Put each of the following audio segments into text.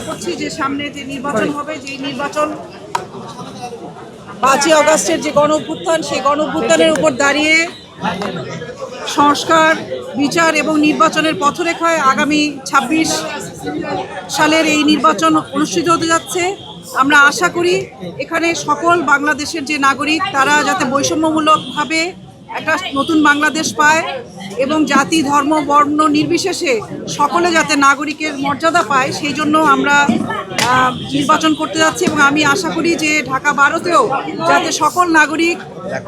করছি যে সামনে যে নির্বাচন হবে, যে নির্বাচন 5ই আগস্টের যে গণ অভ্যুত্থান, সেই গণ অভ্যুত্থানের উপর দাঁড়িয়ে সংস্কার, বিচার এবং নির্বাচনের পথরেখায় আগামী 26 সালের এই নির্বাচন অনুষ্ঠিত হতে যাচ্ছে। আমরা আশা করি এখানে সকল বাংলাদেশের যে নাগরিক তারা যাতে বৈষম্যমূলকভাবে একটা নতুন বাংলাদেশ পায় এবং জাতি, ধর্ম, বর্ণ নির্বিশেষে সকলে যাতে নাগরিকের মর্যাদা পায়, সেই জন্য আমরা নির্বাচন করতে যাচ্ছি। এবং আমি আশা করি যে ঢাকা 12তেও যাতে সকল নাগরিক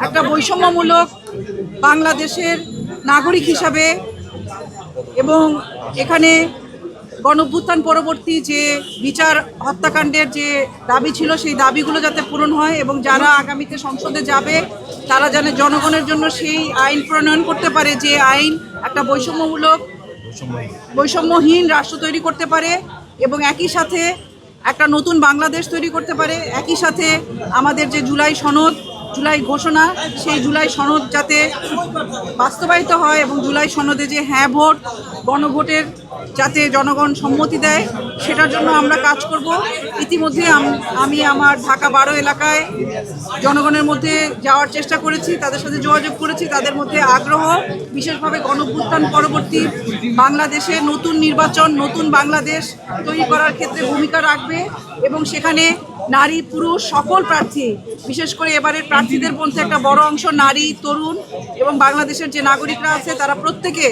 একটা বৈষম্যমূলক বাংলাদেশের নাগরিক হিসাবে এবং এখানে গণঅভ্যুত্থান পরবর্তী যে বিচার, হত্যাকাণ্ডের যে দাবি ছিল সেই দাবিগুলো যাতে পূরণ হয় এবং যারা আগামীতে সংসদে যাবে তারা যেন জনগণের জন্য সেই আইন প্রণয়ন করতে পারে, যে আইন একটা বৈষম্যহীন রাষ্ট্র তৈরি করতে পারে এবং একই সাথে একটা নতুন বাংলাদেশ তৈরি করতে পারে। একই সাথে আমাদের যে জুলাই ঘোষণা, সেই জুলাই সনদ যাতে বাস্তবায়িত হয় এবং জুলাই সনদে যে হ্যাঁ ভোট, গণভোটের যাতে জনগণ সম্মতি দেয়, সেটার জন্য আমরা কাজ করব। ইতিমধ্যে আমি আমার ঢাকা 12 এলাকায় জনগণের মধ্যে যাওয়ার চেষ্টা করেছি, তাদের সাথে যোগাযোগ করেছি। তাদের মধ্যে আগ্রহ বিশেষভাবে গণঅভ্যুত্থান পরবর্তী বাংলাদেশে নতুন নির্বাচন, নতুন বাংলাদেশ তৈরি করার ক্ষেত্রে ভূমিকা রাখবে এবং সেখানে নারী, পুরুষ সকল প্রার্থী, বিশেষ করে এবারের প্রার্থীদের মধ্যে একটা বড় অংশ নারী, তরুণ এবং বাংলাদেশের যে নাগরিকরা আছে তারা প্রত্যেকে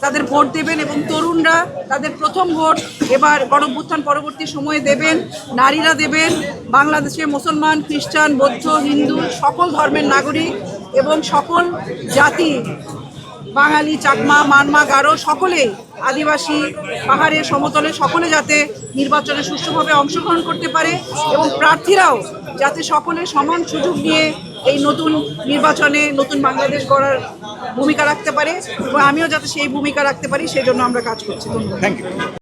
তাদের ভোট দেবেন এবং তরুণরা তাদের প্রথম ভোট এবার গণঅভ্যুত্থান পরবর্তী সময়ে দেবেন, নারীরা দেবেন। বাংলাদেশে মুসলমান, খ্রিস্টান, বৌদ্ধ, হিন্দু সকল ধর্মের নাগরিক এবং সকল জাতি, বাঙালি, চাকমা, মারমা, গারো সকলেই, আদিবাসী, পাহাড়ের সমতলে সকলে যাতে নির্বাচনে সুষ্ঠুভাবে অংশগ্রহণ করতে পারে এবং প্রার্থীরাও যাতে সকলে সমান সুযোগ নিয়ে এই নতুন নির্বাচনে নতুন বাংলাদেশ গড়ার ভূমিকা রাখতে পারে এবং আমিও যাতে সেই ভূমিকা রাখতে পারি, সেই জন্য আমরা কাজ করছি। ধন্যবাদ। Thank you.